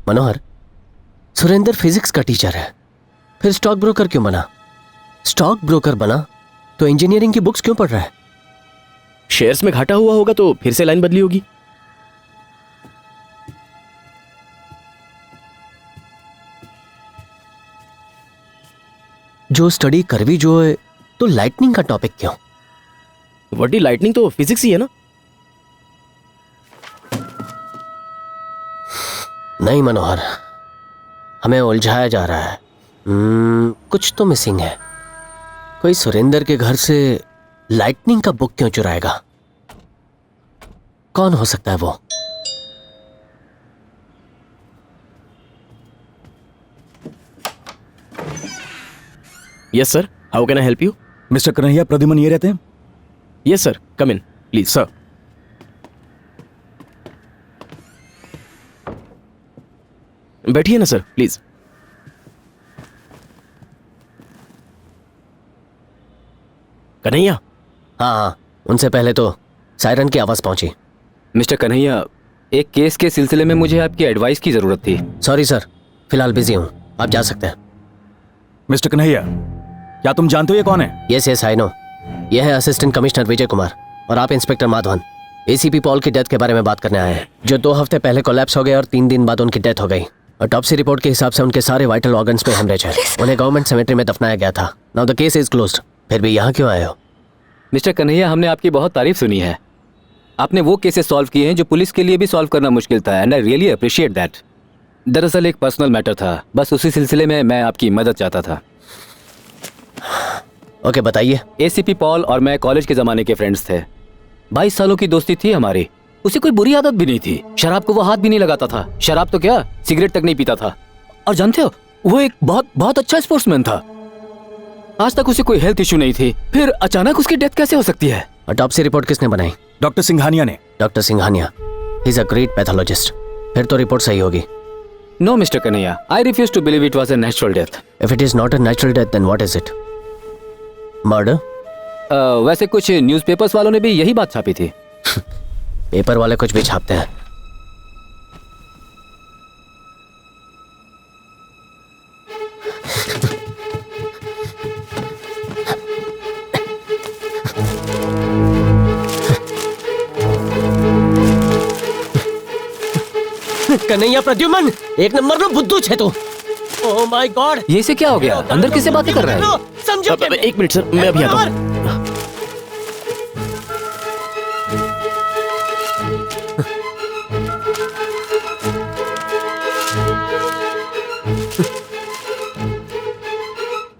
मनोहर, Surendra physics का teacher है, फिर स्टॉक ब्रोकर क्यों बना? स्टॉक ब्रोकर बना तो इंजीनियरिंग की बुक्स क्यों पढ़ रहा है? शेयर्स में घाटा हुआ होगा तो फिर से लाइन बदली होगी। जो स्टडी करवी जो है तो लाइटनिंग का टॉपिक क्यों? वड्डी लाइटनिंग तो फिजिक्स ही है ना। नहीं मनोहर, हमें उलझाया जा रहा है। कुछ तो मिसिंग है। कोई सुरेंद्र के घर से लाइटनिंग का बुक क्यों चुराएगा? कौन हो सकता है वो? Yes sir, how can I help you? Mister Kanhaiya Pradyuman ये रहते हैं? Yes sir, come in please. Sir, बैठिए ना सर, प्लीज। कन्हैया। हाँ, उनसे पहले तो सायरन की आवाज पहुंची। मिस्टर कन्हैया, एक केस के सिलसिले में मुझे आपकी एडवाइस की जरूरत थी। सॉरी सर, फिलहाल बिजी हूं, आप जा सकते हैं। मिस्टर कन्हैया, क्या तुम जानते हो ये कौन है? Yes I know. यह है असिस्टेंट कमिश्नर विजय कुमार और आप इंस्पेक्टर माधवन। एसीपी पॉल की डेथ के बारे में बात करने आए हैं, जो 2 हफ्ते पहले कोलैप्स हो गए और 3 दिन बाद उनकी डेथ हो गई। ऑटोप्सी रिपोर्ट के हिसाब से उनके सारे वाइटल ऑर्गन्स में हेमरेज है। उन्हें गवर्नमेंट सेमेट्री में दफनाया गया था। Now the case is closed. फिर भी यहाँ क्यों आए हो? मिस्टर कन्हैया, हमने आपकी बहुत तारीफ सुनी है। आपने वो केसेस सॉल्व किए हैं जो पुलिस के लिए भी सॉल्व करना मुश्किल था, and I really appreciate that. दरअसल एक पर्सनल मैटर था, बस उसी सिलसिले में मैं आपकी मदद चाहता था। ओके, बताइए। एसीपी पॉल और मैं कॉलेज के ज़माने के फ्रेंड्स थे। 22 सालों की दोस्ती थी हमारी। उसे कोई बुरी आदत भी नहीं थी। शराब को वो हाथ भी नहीं लगाता था। शराब तो क्या, सिगरेट तक नहीं पीता था। और जानते हो, वो एक बहुत अच्छा स्पोर्ट्समैन था। आज तक उसे कोई हेल्थ इशू नहीं थी। फिर अचानक उसकी डेथ कैसे हो सकती है? ऑटोप्सी रिपोर्ट किसने बनाई? डॉक्टर सिंघानिया ने। Doctor Singhania, he is a great pathologist. फिर तो रिपोर्ट सही होगी। No mister Kanhaiya, I refuse to believe it was a natural death. If it is not a natural death then what is it? Murder? वैसे कुछ newspapers वालों ने भी यही बात छापी थी। पेपर वाले कुछ भी छापते हैं। कन्हैया प्रद्युमन, एक नंबर में बुद्धू छे तू। ओह माय गॉड, ये से क्या हो गया? अंदर किससे बातें कर रहा है? समझो। एक मिनट सर, मैं अभी आता हूँ।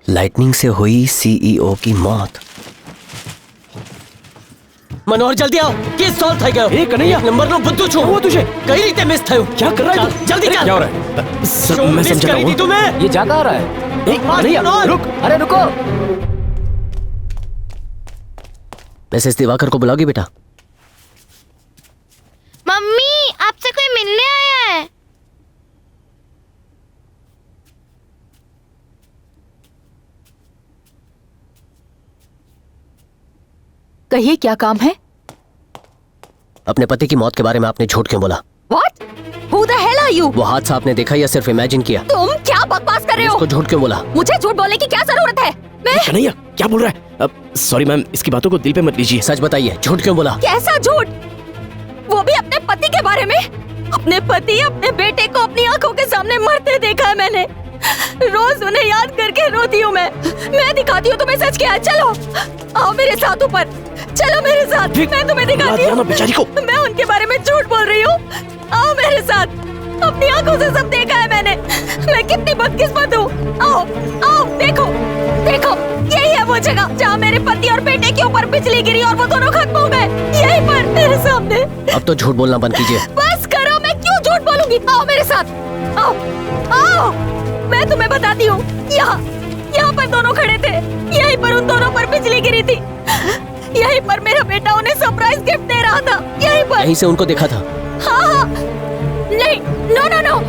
लाइटनिंग से हुई सीईओ की मौत। मनोहर जल्दी आओ, केस सॉल्व થઈ ગયો। ए कन्हैया, नंबर નો बुद्धू छो। वो तुझे कई रीते मिस થયું। क्या कर रहा है तू? जल्दी चल। क्या हो रहा है? सर, मैं समझा रहा हूँ। तुम्हें ये जा कहाँ रहा है? कन्हैया रुक। अरे रुको। मिसेस दिवाकर को बुलाओगी बेटा? मम्मी, आपसे कोई मिलने आया है। कहिए, क्या काम है? अपने पति की मौत के बारे में आपने झूठ क्यों बोला? What? Who the hell are you? वो हादसा आपने देखा या सिर्फ इमेजिन किया? तुम क्या बकवास कर रहे हो? उसको झूठ क्यों बोला? मुझे झूठ बोलने की क्या जरूरत है? मैं कन्हैया क्या बोल रहा है? अब सॉरी मैम, इसकी बातों को दिल पे मत लीजिए। सच बताइए, झूठ क्यों बोला? कैसा झूठ? वो भी अपने पति के बारे में? अपने पति, अपने बेटे को अपनी आंखों के सामने मरते देखा है मैंने। रोज उन्हें याद करके रोती हूँ मैं दिखाती हूँ तुम्हें सच क्या है। चलो आओ मेरे साथ ऊपर, चलो मेरे साथ, मैं तुम्हें दिखाती हूँ। बेचारी को मैं उनके बारे में झूठ बोल रही हूँ। आओ मेरे साथ, अपनी आंखों से सब देखा है मैंने। मैं कितनी बदकिस्मत हूँ। आओ आओ, देखो देखो, यही है वो जगह जहाँ मेरे पति और बेटे के ऊपर बिजली गिरी और वो दोनों खत्म हो गए। यहीं पर मेरे सामने। अब तो झूठ बोलना बंद कीजिए। बस करो, मैं क्यों झूठ बोलूंगी? आओ मेरे साथ, आओ आओ, मैं तुम्हें बताती हूँ। यहाँ पर दोनों खड़े थे। यहीं पर उन दोनों पर बिजली गिरी थी। यहीं पर मेरा बेटा उन्हें सरप्राइज गिफ्ट दे रहा था। यहीं पर। यहीं से उनको देखा था? हाँ, नहीं, नो,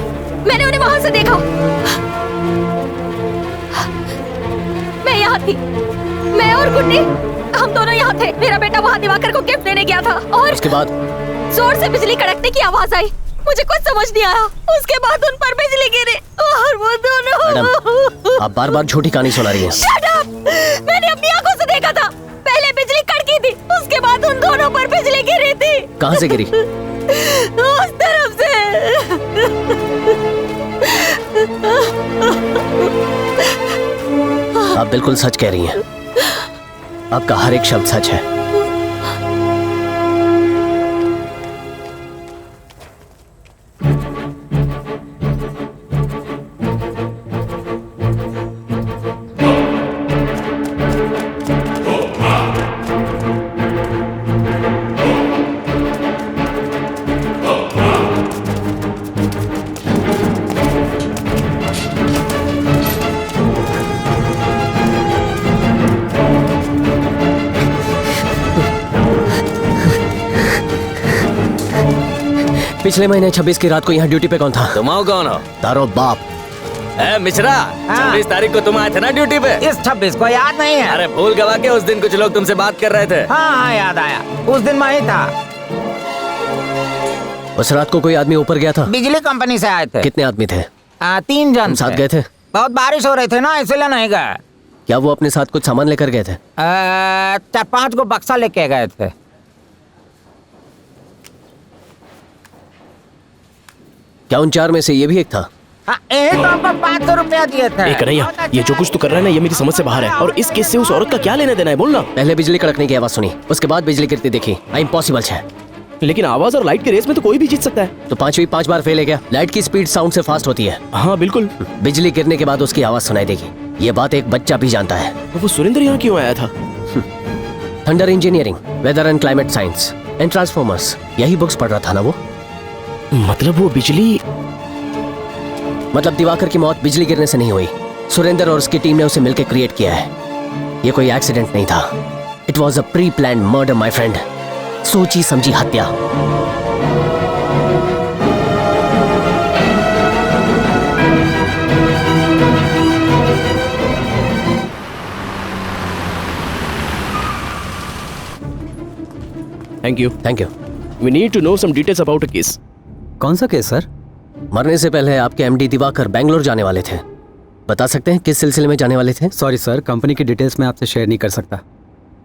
मैंने उन्हें वहां से देखा। मैं यहाँ थी, मैं और गुड्डी, हम दोनों यहाँ थे। मेरा बेटा वहाँ दिवाकर को गिफ्ट देने गया था और उसके बाद जोर से बिजली कड़कने की आवाज आई। मुझे कुछ समझ नहीं आया। उसके बाद उन पर बिजली गिरी और वो दोनों। मैडम, आप बार बार झूठी कहानी सुना रही हैं। Shut up! मैंने अपनी आंखों से देखा था। पहले बिजली कड़की थी, उसके बाद उन दोनों पर बिजली गिरी थी। कहाँ से गिरी? उस तरफ से। आप बिल्कुल सच कह रही हैं। आपका हर एक शब्द सच है। पिछले महीने 26 की रात को यहाँ ड्यूटी पे कौन था? तुम आओ कौन हो? तारो बाप। ए मिश्रा, 26 तारीख को तुम आए थे ना ड्यूटी पे? इस 26 को याद नहीं है। अरे भूल गवा के उस दिन कुछ लोग तुमसे बात कर रहे थे। हाँ याद आया, उस दिन मैं ही था। उस रात को कोई आदमी ऊपर गया था? बिजली कंपनी से आए थे। कितने आदमी थे? 3 जन साथ थे। गए थे? बहुत बारिश हो रही थी ना, इसलिए नहीं गए। क्या वो अपने साथ कुछ सामान लेकर गए थे? 4-5 को बक्सा लेके गए थे। क्या उन 4 में से ये भी एक था? हाँ, यही तो आपको 500 रुपया दिए थे। कन्हैया, ये जो कुछ तू कर रहा है ना, ये मेरी समझ से बाहर है। और इस केस से उस औरत का क्या लेना देना है, बोलना। पहले बिजली कड़कने की आवाज सुनी, उसके बाद बिजली गिरती देखी। इम्पॉसिबल है। लेकिन आवाज और लाइट के रेस में तो कोई भी जीत सकता है। तो 5 बार फेल है क्या? लाइट की स्पीड साउंड से फास्ट होती है। हाँ बिल्कुल। बिजली गिरने के बाद उसकी आवाज सुनाई देगी। ये बात एक बच्चा भी जानता है। तो वो सुरेंद्र यहाँ क्यों आया था? Thunder engineering, weather and climate science and transformers, यही बुक्स पढ़ रहा था ना वो। मतलब वो बिजली, मतलब दिवाकर की मौत बिजली गिरने से नहीं हुई। सुरेंद्र और उसकी टीम ने उसे मिलकर क्रिएट किया है। ये कोई एक्सीडेंट नहीं था। It was a pre planned murder my friend. सोची समझी हत्या। Thank you. Thank you. We need to know some details about a case. कौन सा केस सर? मरने से पहले आपके एमडी दिवाकर बैंगलोर जाने वाले थे। बता सकते हैं किस सिलसिले में जाने वाले थे? सॉरी सर, कंपनी की डिटेल्स मैं आपसे शेयर नहीं कर सकता।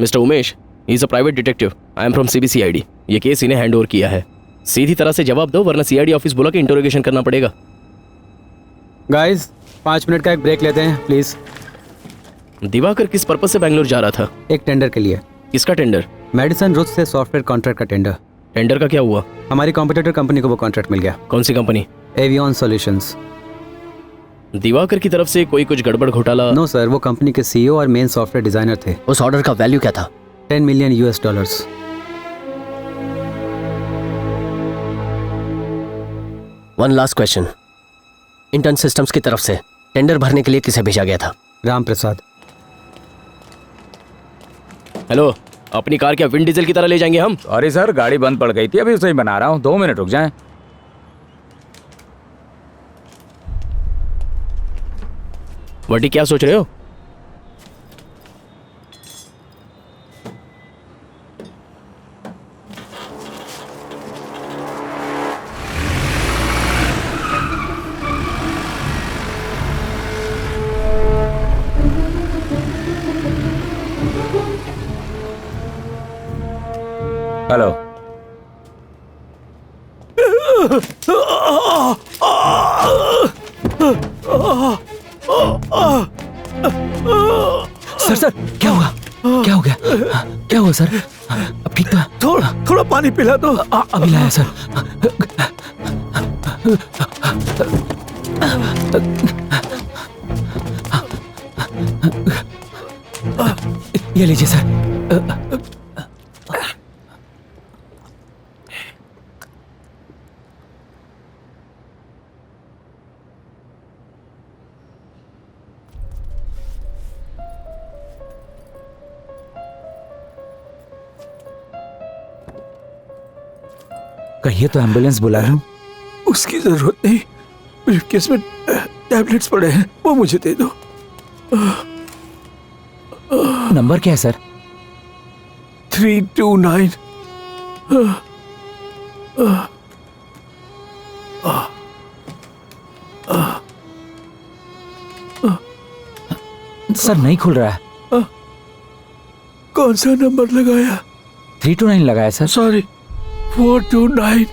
Mister Umesh, he is a private detective. I am from CBCID. ये केस इन्हें हैंड ओवर किया है। सीधी तरह से जवाब दो, वरना सीआईडी ऑफिस बुला के इंटरोगेशन करना पड़ेगा। गाइस 5 मिनट का एक ब्रेक लेते हैं प्लीज। दिवाकर किस पर्पज से बैंगलोर जा रहा था? एक टेंडर के लिए। किसका टेंडर? मेडिसन रूट से सॉफ्टवेयर कॉन्ट्रैक्ट का टेंडर। टेंडर का क्या हुआ? हमारी कॉम्पिटिटर कंपनी को वो कॉन्ट्रैक्ट मिल गया। कौन सी कंपनी? Evian solutions. दिवाकर की तरफ से कोई कुछ गड़बड़ घोटाला? नो सर, वो कंपनी के सीईओ और मेन सॉफ्टवेयर डिजाइनर थे। उस ऑर्डर का वैल्यू क्या था? $10 million US। One last question. Intern systems की तरफ से टेंडर भरने के लिए किसे भेजा गया था? राम प्रसाद। हेलो, अपनी कार क्या विंड डीजल की तरह ले जाएंगे हम? सॉरी सर, गाड़ी बंद पड़ गई थी, अभी उसे ही बना रहा हूँ। 2 मिनट रुक जाएं। वटी, क्या सोच रहे हो? हेलो। सर सर, क्या हुआ? क्या हो गया? क्या हुआ सर? अब ठीक तो? थोड़ा पानी पिला दो। अभी लाया सर। ये लीजिए सर। कहिए तो एम्बुलेंस बुला रहा हूँ। उसकी जरूरत नहीं, ब्रीफकेस में टैबलेट्स पड़े हैं, वो मुझे दे दो। नंबर क्या है सर? 329। सर नहीं खुल रहा है। कौन सा नंबर लगाया? 329 लगाया सर। सॉरी, 429।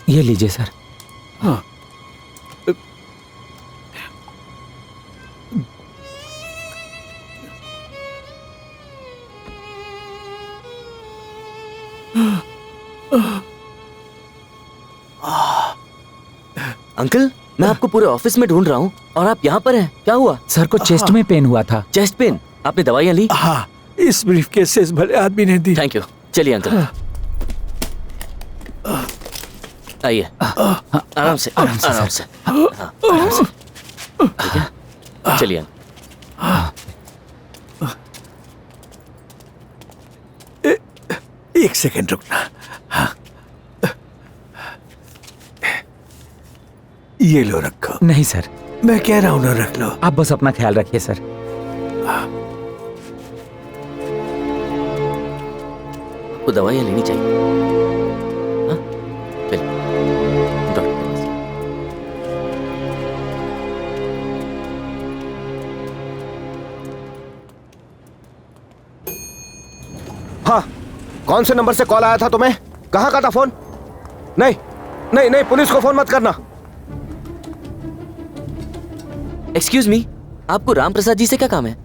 ये लीजिए सर। अंकल, मैं आपको पूरे ऑफिस में ढूंढ रहा हूँ और आप यहाँ पर हैं। क्या हुआ? सर को चेस्ट में पेन हुआ था। Chest pain? आपने दवाइयाँ ली? हाँ, इस ब्रीफकेस से इस भले आदमी ने दी। Thank you. चलिए अंकल, आइए। आराम से, आराम से। हाँ, आराम से। ठीक है, चलिए। एक सेकंड रुकना। हाँ। ये लो, रखो। नहीं सर, मैं कह रहा हूं ना, रख लो। आप बस अपना ख्याल रखिए सर। आपको दवाइयाँ लेनी चाहिए। हाँ? चलिए, डॉक्टर के पास। हाँ, कौन से नंबर से कॉल आया था तुम्हें? कहाँ का था फोन? नहीं नहीं नहीं, पुलिस को फोन मत करना। एक्सक्यूज मी, आपको राम प्रसाद जी से क्या काम है?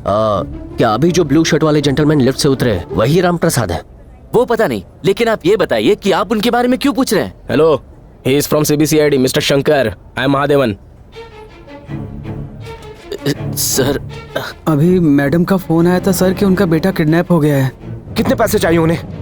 क्या अभी जो ब्लू शर्ट वाले जेंटलमैन लिफ्ट से उतरे वही राम प्रसाद है? वो पता नहीं, लेकिन आप ये बताइए कि आप उनके बारे में क्यों पूछ रहे हैं? Hello, he is from CBCID, mister Shankar. I am Mahadevan. Sir, अभी मैडम का फोन आया था सर कि उनका बेटा किडनैप हो गया है। कितने पैसे चाहिए उन्हें?